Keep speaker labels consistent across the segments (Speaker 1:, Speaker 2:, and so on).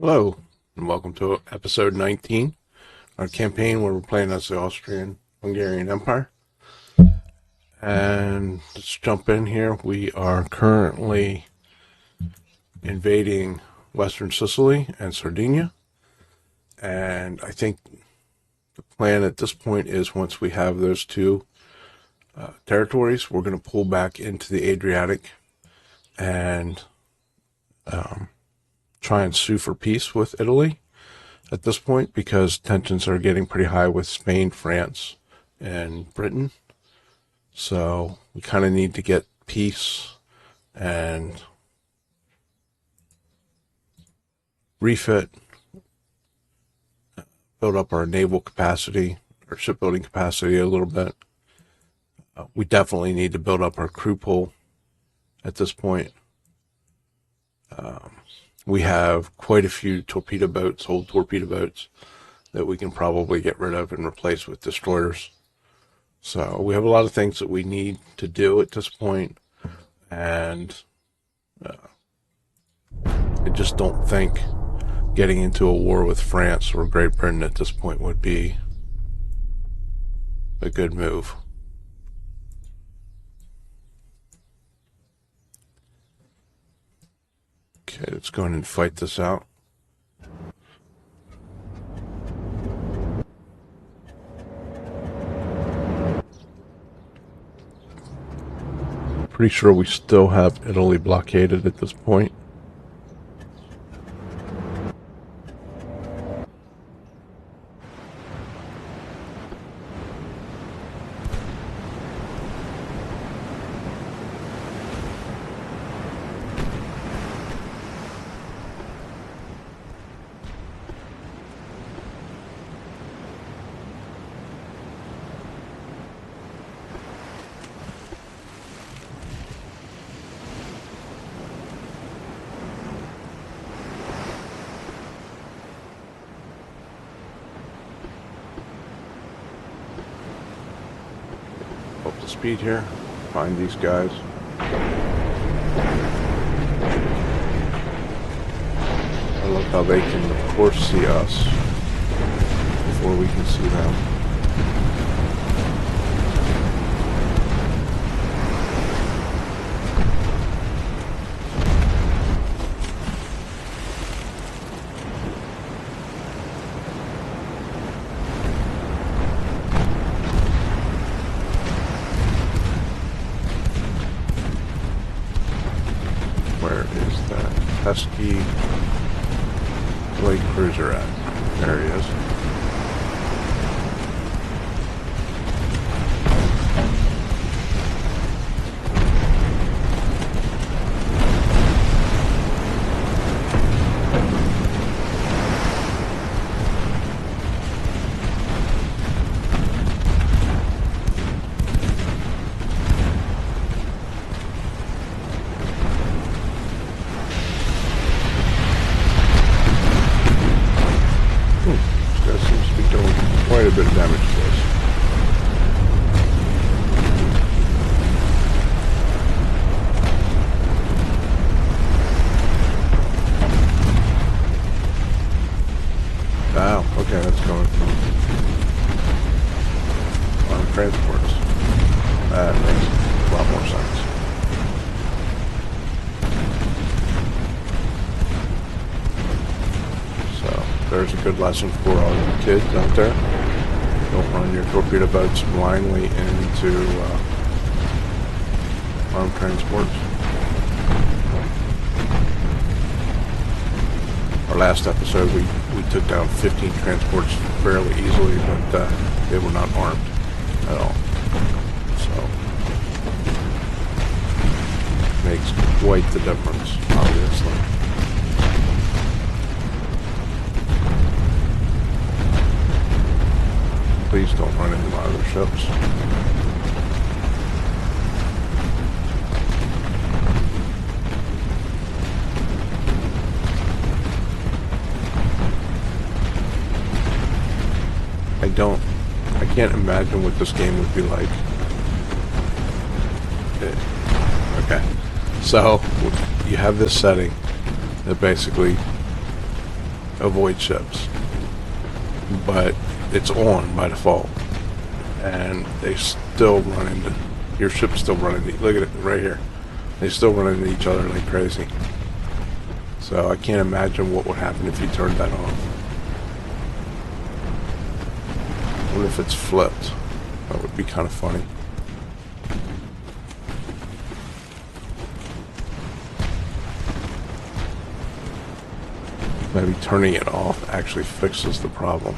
Speaker 1: Hello, and welcome to episode 19, our campaign where we're playing as the Austrian-Hungarian Empire. And let's jump in here. We are currently invading Western Sicily and Sardinia. And I think the plan at this point is once we have those two territories, we're going to pull back into the Adriatic and try and sue for peace with Italy at this point, because tensions are getting pretty high with Spain, France, and Britain. So we kind of need to get peace and refit, build up our naval capacity, our shipbuilding capacity a little bit. We definitely need to build up our crew pool at this point. We have quite a few torpedo boats, old torpedo boats, that we can probably get rid of and replace with destroyers. So we have a lot of things that we need to do at this point, and I just don't think getting into a war with France or Great Britain at this point would be a good move. Okay, let's go in and fight this out. Pretty sure we still have Italy blockaded at this point. Up to speed here. Find these guys. I love how they can, of course, see us before we can see them. Where is that pesky light cruiser at? There he is. Quite a bit of damage to us. Wow, okay, that's coming from on transports. That makes a lot more sense. So, there's a good lesson for all you kids out there. Don't run your torpedo boats blindly into armed transports. Our last episode, we took down 15 transports fairly easily, but they were not armed at all. So, makes quite the difference, obviously. Please don't run into my other ships. I can't imagine what this game would be like. Okay, so you have this setting that basically avoids ships, but it's on by default, and they still run into, your ships still run into, look at it right here, they still run into each other like crazy. So I can't imagine what would happen if you turned that off. What if it's flipped? That would be kind of funny. Maybe turning it off actually fixes the problem.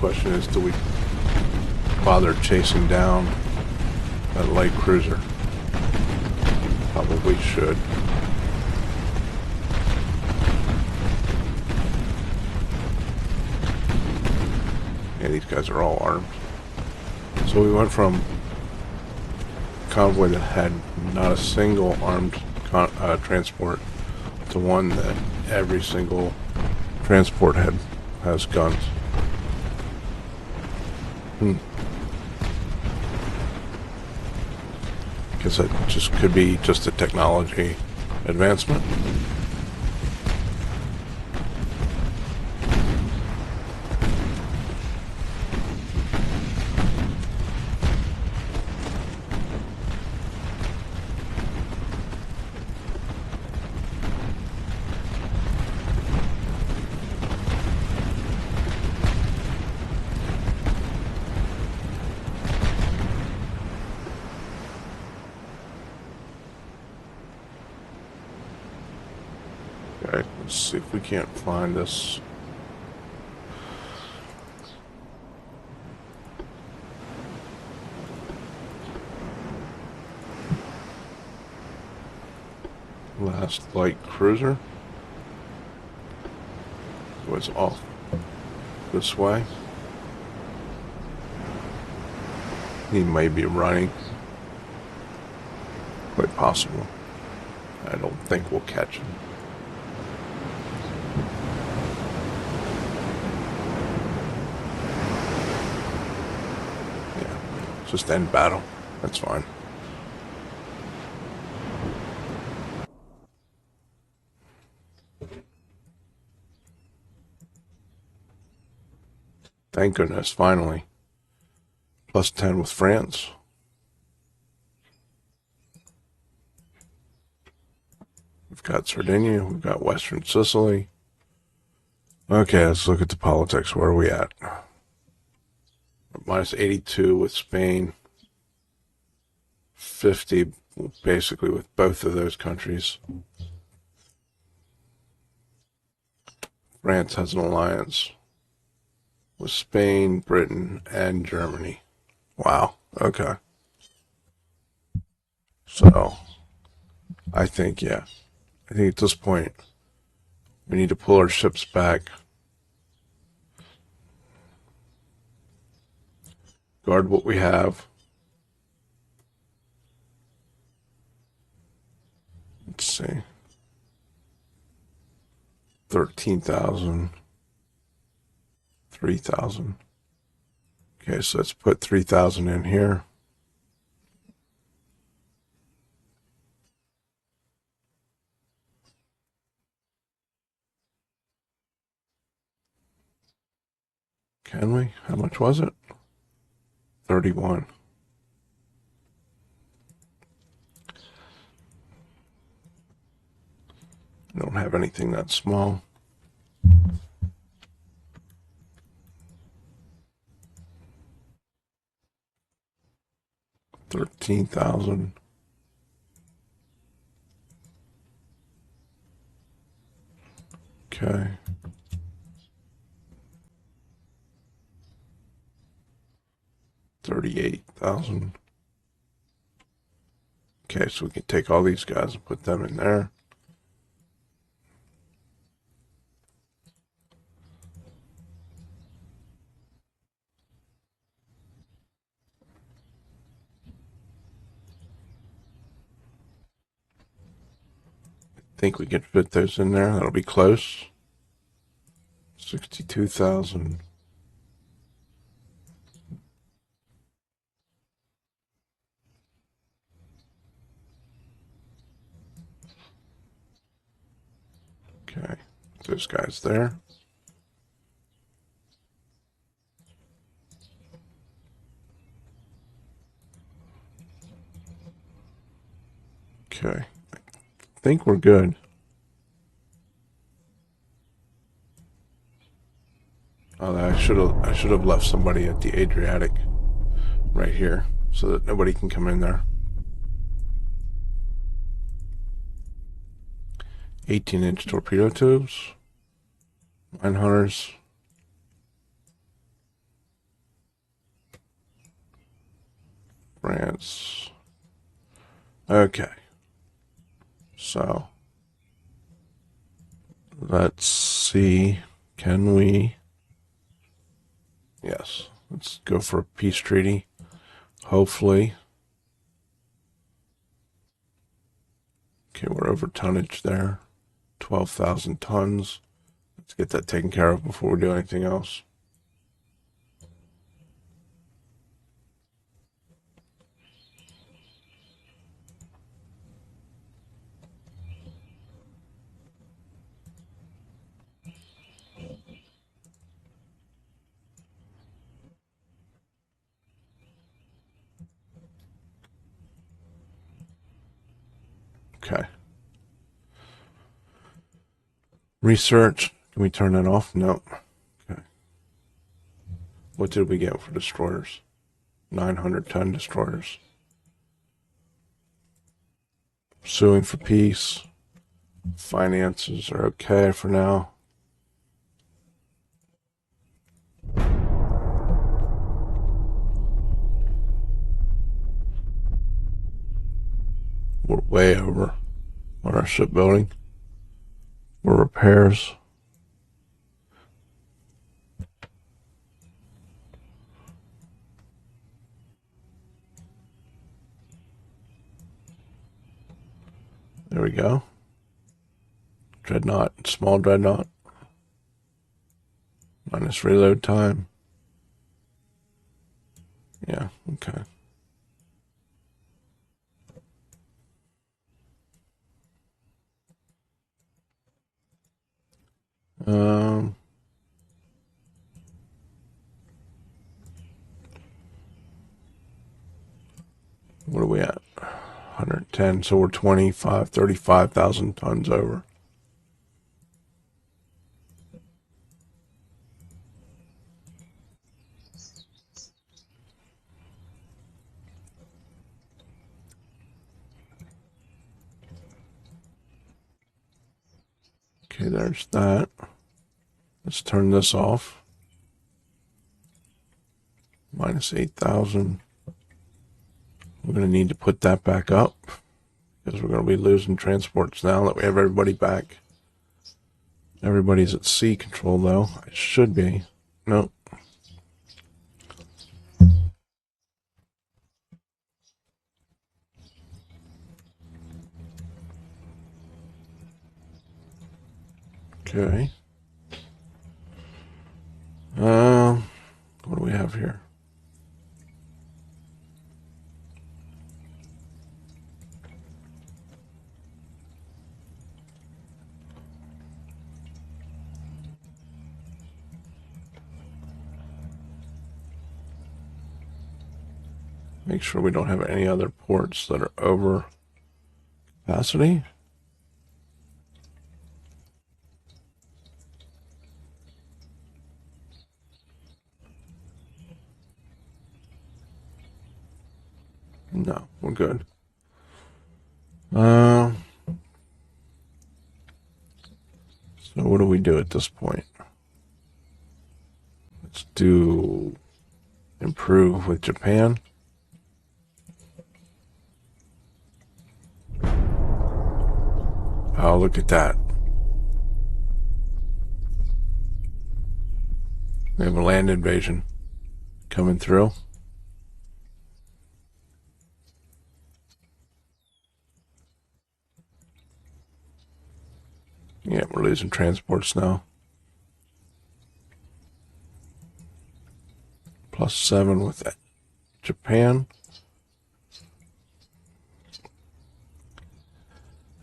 Speaker 1: Question is, do we bother chasing down that light cruiser? Probably should. Yeah, these guys are all armed. So we went from a convoy that had not a single armed transport to one that every single transport has guns. Guess it just could be just a technology advancement. Okay, let's see if we can't find this. Last light cruiser was off this way. He may be running. Quite possible. I don't think we'll catch him. Just end battle. That's fine. Thank goodness, finally. Plus 10 with France. We've got Sardinia. We've got Western Sicily. Okay, let's look at the politics. Where are we at? Minus 82 with Spain, 50 basically with both of those countries. France has an alliance with Spain, Britain, and Germany. Wow, okay. So, I think, yeah. I think at this point, we need to pull our ships back. Guard what we have. see. 13,000. 3,000. Okay, so let's put 3,000 in here. Can we? How much was it? 31. I don't have anything that small. $13,000. Okay. $38,000. Okay, so we can take all these guys and put them in there. I think we can fit those in there. That'll be close. 62,000. Okay, those guys there. Okay, I think we're good. Oh, I should have left somebody at the Adriatic right here so that nobody can come in there. 18-inch torpedo tubes. Mine hunters. France. Okay. So let's see. Can we? Yes. Let's go for a peace treaty. Hopefully. Okay, we're over tonnage there. 12,000 tons. Let's get that taken care of before we do anything else. Okay. Research. Can we turn that off? No. Okay. What did we get for destroyers? 900-ton destroyers. Suing for peace. Finances are okay for now. We're way over on our shipbuilding. We're repairs. There we go. Dreadnought, small dreadnought. Minus reload time. Yeah, okay. What are we at? 110, so we're 35,000 tons over. Okay, there's that. Let's turn this off. Minus 8,000. We're going to need to put that back up because we're going to be losing transports now that we have everybody back. Everybody's at sea control though. It should be. Nope. Okay. What do we have here? Make sure we don't have any other ports that are over capacity. No, we're good. So what do we do at this point? Let's do improve with Japan. Oh, look at that. We have a land invasion coming through. Yeah, we're losing transports now. +7 with Japan.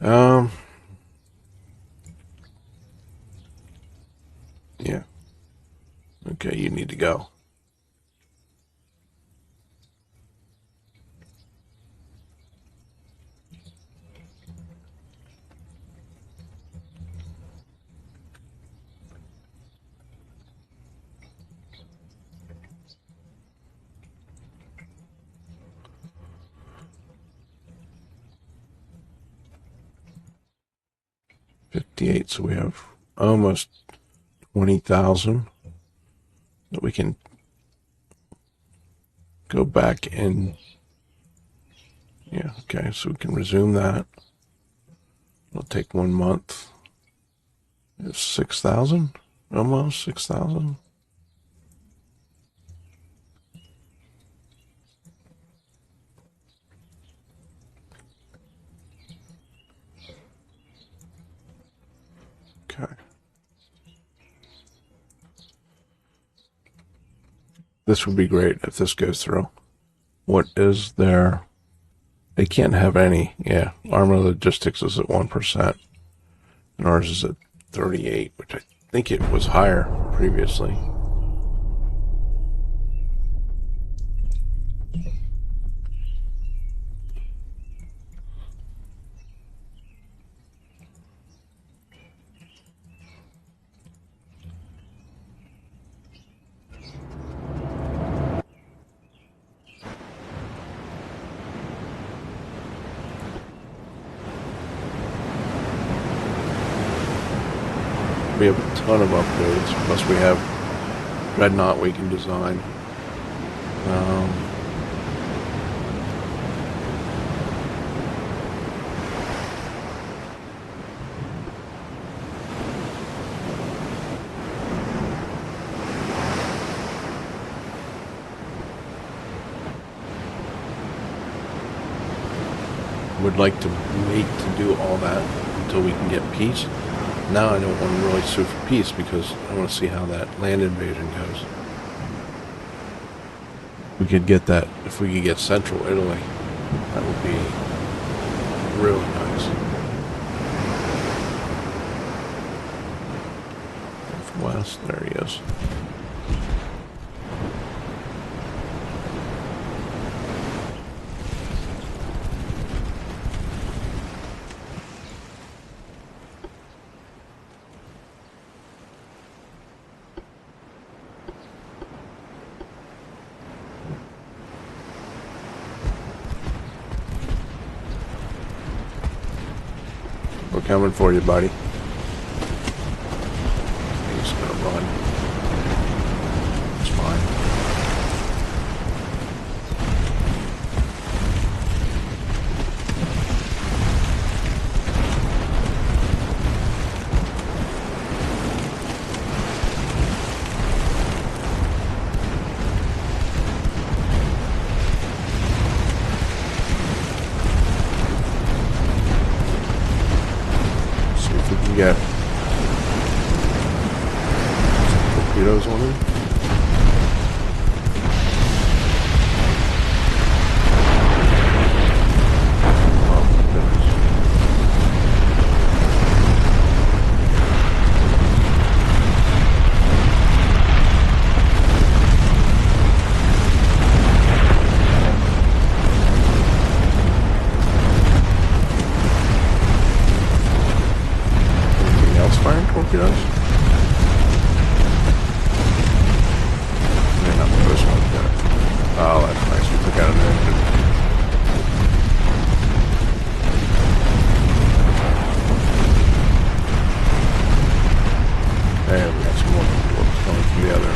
Speaker 1: Yeah. Okay, you need to go. $58, so we have almost 20,000 that we can go back and yeah, okay, so we can resume that. It'll take 1 month. It's 6,000, almost 6,000. Okay. This would be great if this goes through. What is there? They can't have any. Yeah, armor logistics is at 1%. And ours is at 38, which I think it was higher previously. We have a ton of upgrades, plus we have Dreadnought we can design. Would like to wait to do all that until we can get peace. Now I don't want to really sue for peace because I want to see how that land invasion goes. We could get that, if we could get central Italy, that would be really nice. Northwest, there he is. We're coming for you, buddy. He's gonna run. It's fine. Yeah. torpedoes on him. Oh my goodness. Anything else firing torpedoes? Oh, that's nice. We took out an engine. And we got some more torpedoes coming from the other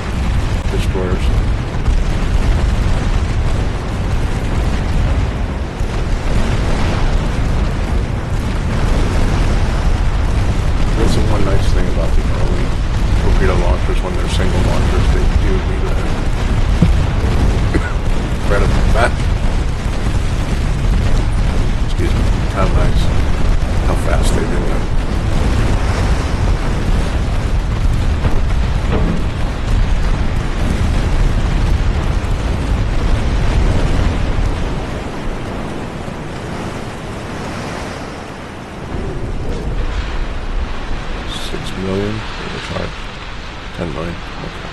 Speaker 1: destroyers. This is one nice thing about the early torpedo launchers when they're single launchers. They do need to credit for that. Excuse me. Kind of nice how fast they do that. $6 million. Sorry, 10 million. Okay.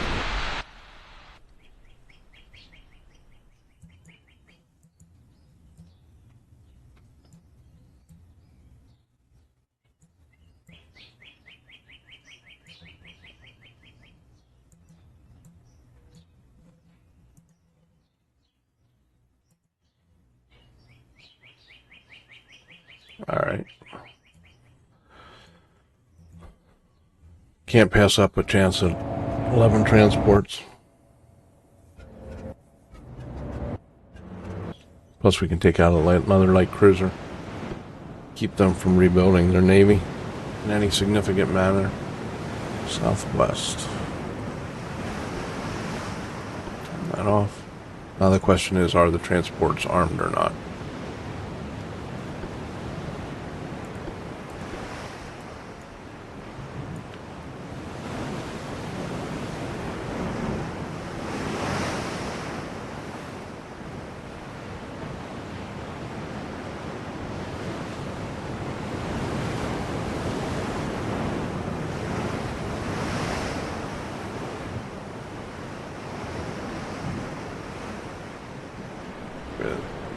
Speaker 1: All right. Can't pass up a chance at 11 transports. Plus we can take out another light cruiser. Keep them from rebuilding their navy in any significant manner. Southwest. Turn that off. Now the question is, are the transports armed or not?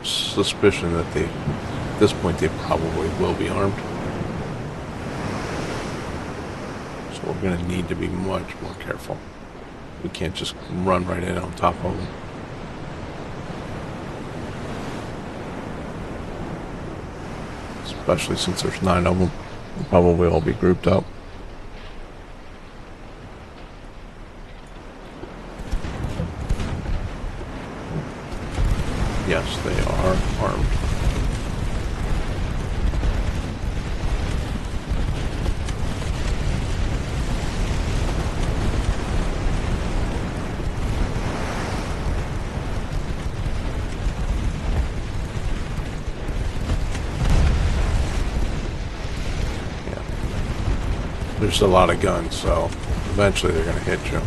Speaker 1: Suspicion that they, at this point, they probably will be armed. So we're going to need to be much more careful. We can't just run right in on top of them. Especially since there's 9 of them. They'll probably all be grouped up. Yes, they are armed. Yeah. There's a lot of guns, so eventually they're going to hit you.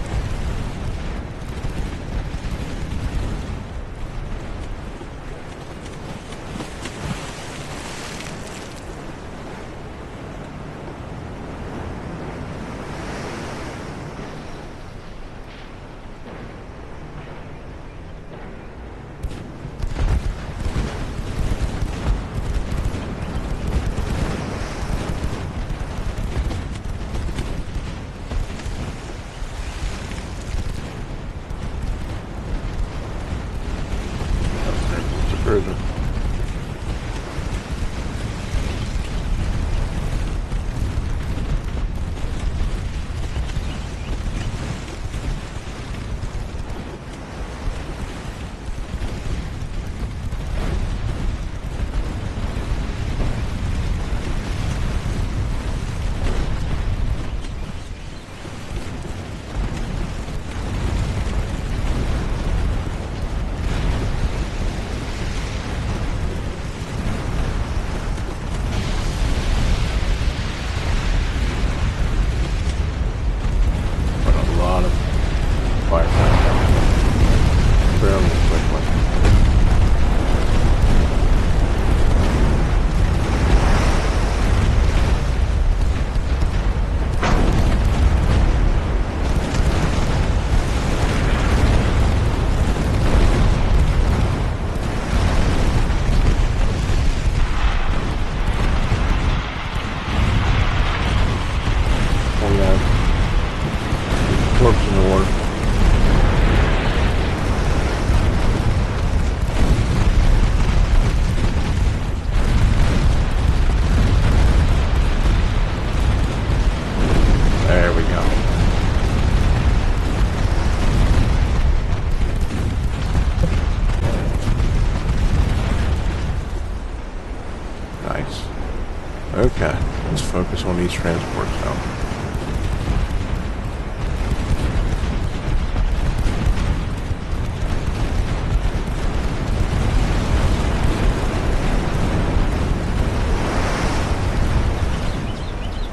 Speaker 1: Okay, let's focus on these transports now.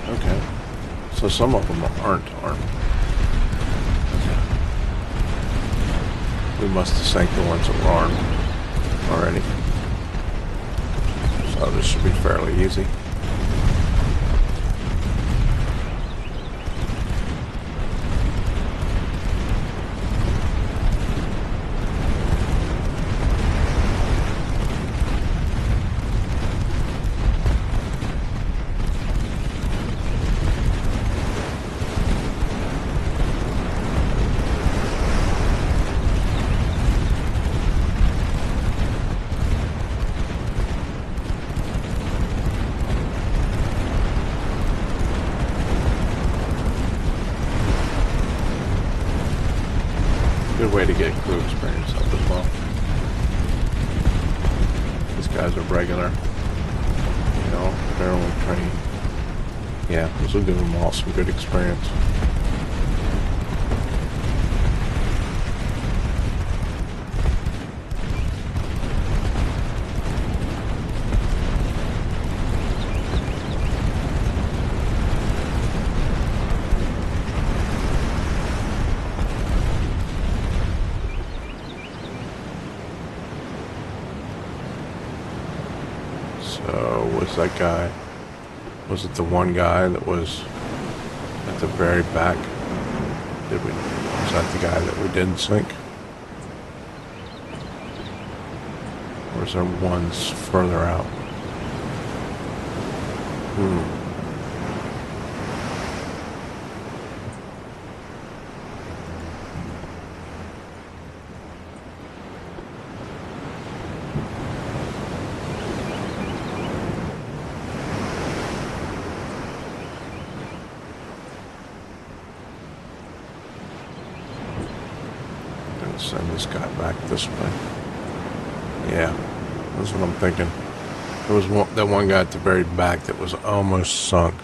Speaker 1: Okay, so some of them aren't armed. We must have sank the ones that were armed already. So this should be fairly easy. Good way to get crew experience up as well. These guys are regular, you know, they're only trained. Yeah, this will give them all some good experience. So, was that guy, was it the one guy that was at the very back? Was that the guy that we didn't sink? Or is there ones further out? Send this guy back this way. Yeah, that's what I'm thinking. There was that one guy at the very back that was almost sunk.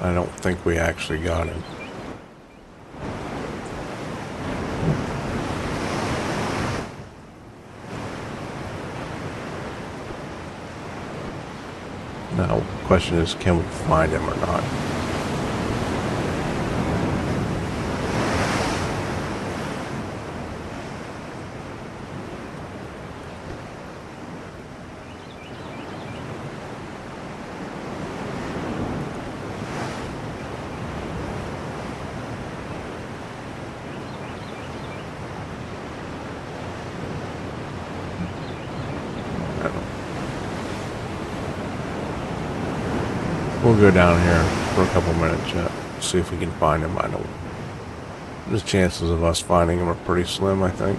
Speaker 1: I don't think we actually got him. Now, the question is, can we find him or not? We'll go down here for a couple minutes yet, see if we can find him. I don't. The chances of us finding him are pretty slim, I think.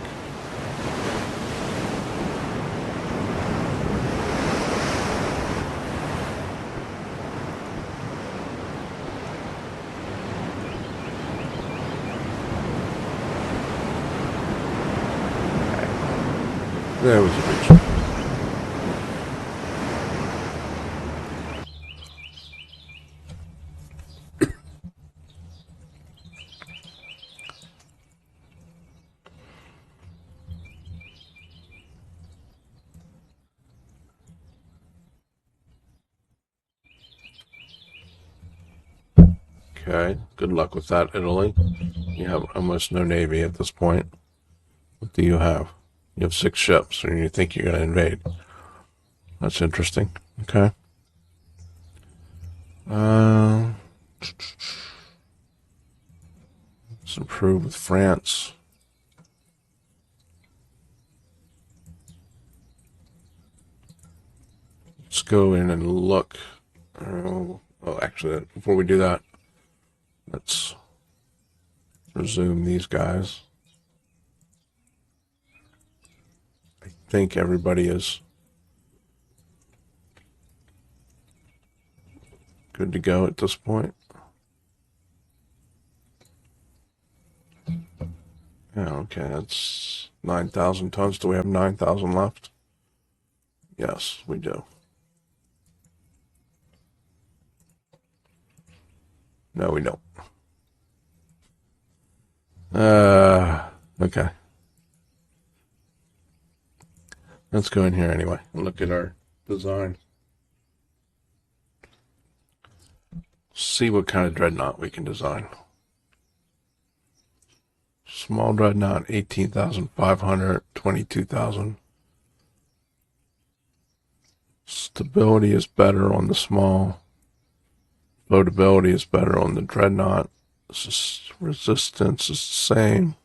Speaker 1: Okay. There was a picture. Okay, good luck with that, Italy. You have almost no navy at this point. What do you have? You have 6 ships, and you think you're going to invade. That's interesting. Okay. Let's improve with France. Let's go in and look. Oh, actually, before we do that, let's resume these guys. I think everybody is good to go at this point. Yeah, okay, that's 9,000 tons. Do we have 9,000 left? Yes, we do. No, we don't. Okay. Let's go in here anyway and look at our design. See what kind of dreadnought we can design. Small dreadnought, 18,500, 22,000. Stability is better on the small. Floatability is better on the dreadnought. Resistance is the same.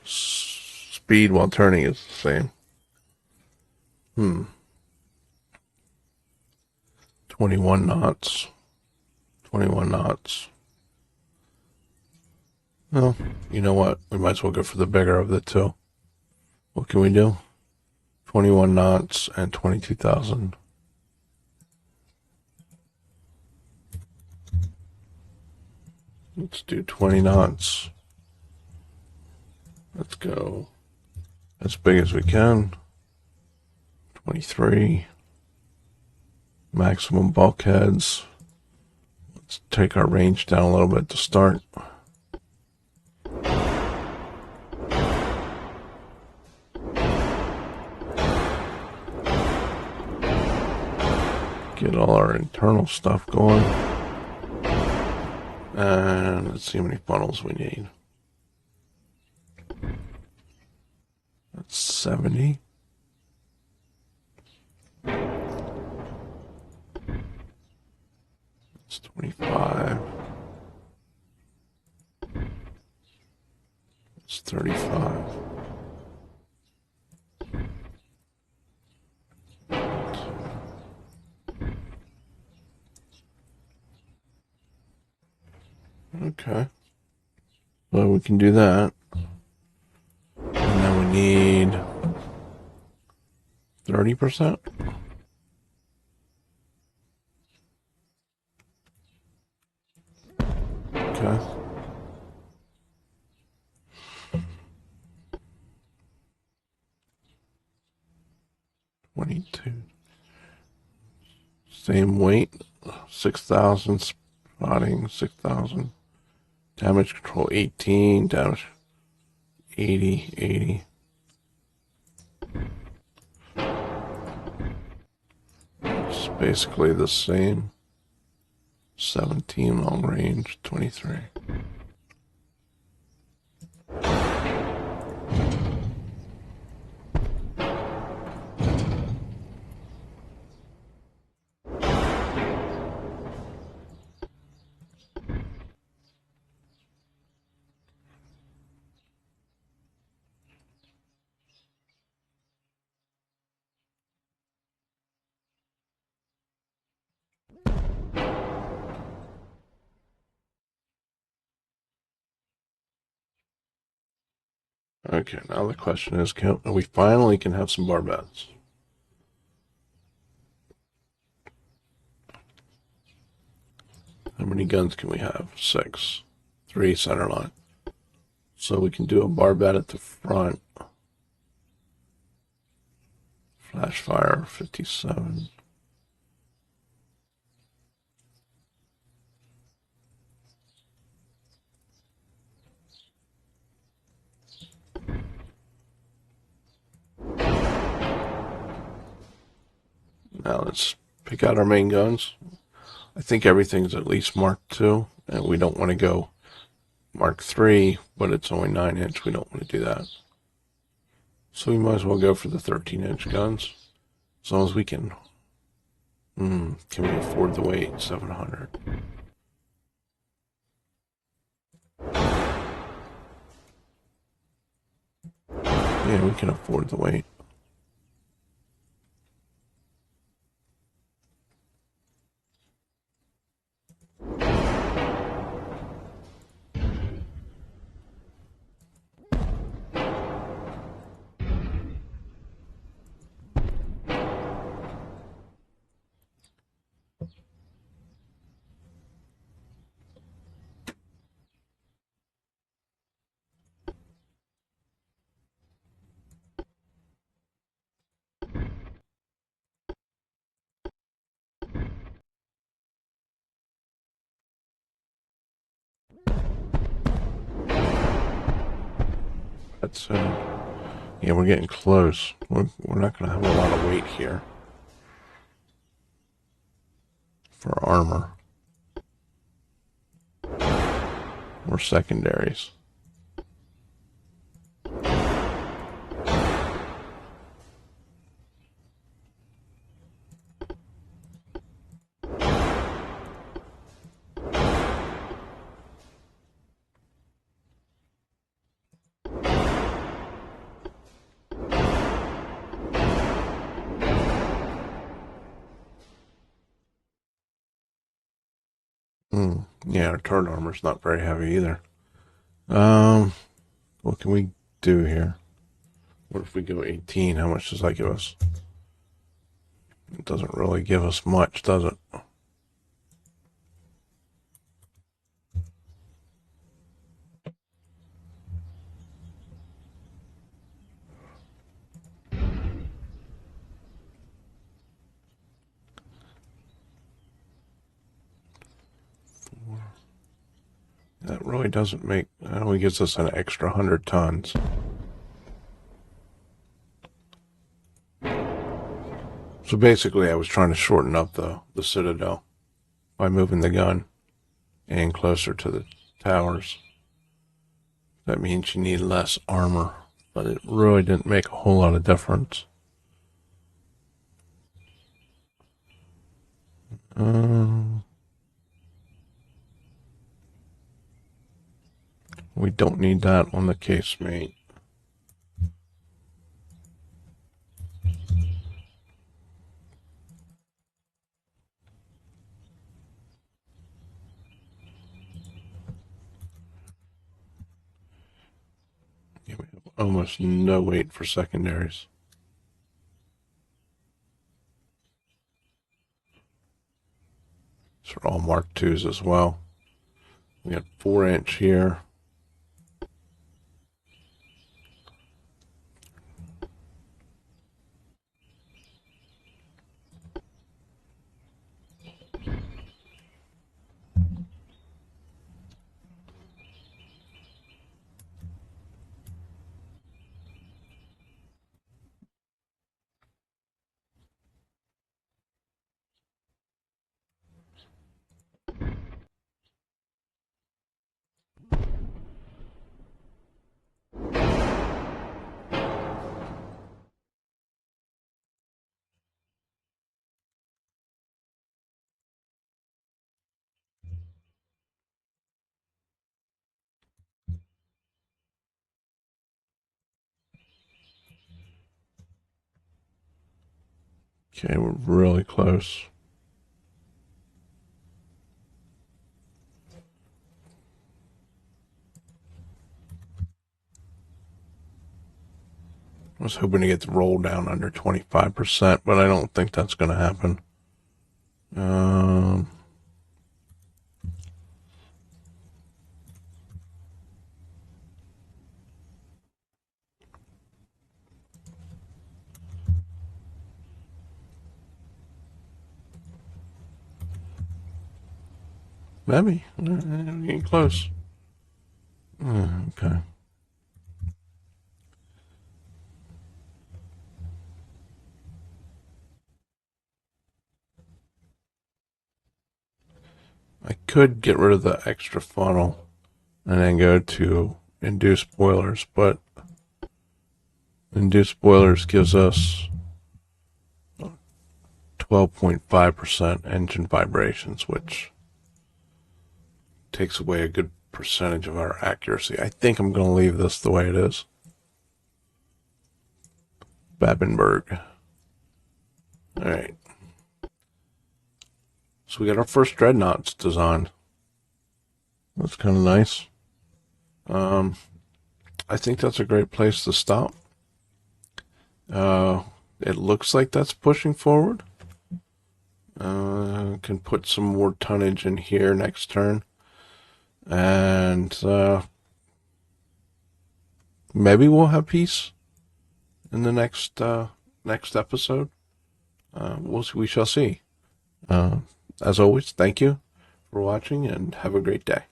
Speaker 1: Speed while turning is the same. 21 knots. 21 knots. Well, you know what? We might as well go for the bigger of the two. What can we do? 21 knots and 22,000. Let's do 20 knots. Let's go as big as we can. 23. Maximum bulkheads. Let's take our range down a little bit to start. Get all our internal stuff going. And let's see how many funnels we need. That's 70. It's 25. It's 35. Okay. Well, we can do that. And then we need 30%. Okay. Same weight, 6,000 spotting, 6,000. Damage control 18, damage 80, 80. It's basically the same. 17 long range, 23. Okay, now the question is, we finally can have some barbettes. How many guns can we have? 6. 3 center line. So we can do a barbette at the front. Flash fire, 57. Now let's pick out our main guns. I think everything's at least Mark II, and we don't want to go Mark III, but it's only 9-inch. We don't want to do that. So we might as well go for the 13-inch guns, as long as we can. Can we afford the weight? 700. Yeah, we can afford the weight. That's yeah, we're getting close. We're not going to have a lot of weight here for armor or secondaries. Yeah, our turret armor's not very heavy either. What can we do here? What if we go 18? How much does that give us? It doesn't really give us much, does it? That really doesn't make. It only gives us an extra 100 tons. So basically, I was trying to shorten up the citadel by moving the gun in closer to the towers. That means you need less armor, but it really didn't make a whole lot of difference. We don't need that on the casemate. Yeah, we have almost no weight for secondaries. These are all Mark IIs as well. We got 4-inch here. Okay, we're really close. I was hoping to get the roll down under 25%, but I don't think that's going to happen. Maybe. Getting close. Okay. I could get rid of the extra funnel and then go to induced boilers, but induced boilers gives us 12.5% engine vibrations, which takes away a good percentage of our accuracy. I think I'm going to leave this the way it is. Babenberg. All right. So we got our first Dreadnoughts designed. That's kind of nice. I think that's a great place to stop. It looks like that's pushing forward. Can put some more tonnage in here next turn. And maybe we'll have peace in the next episode. We shall see. As always, thank you for watching and have a great day.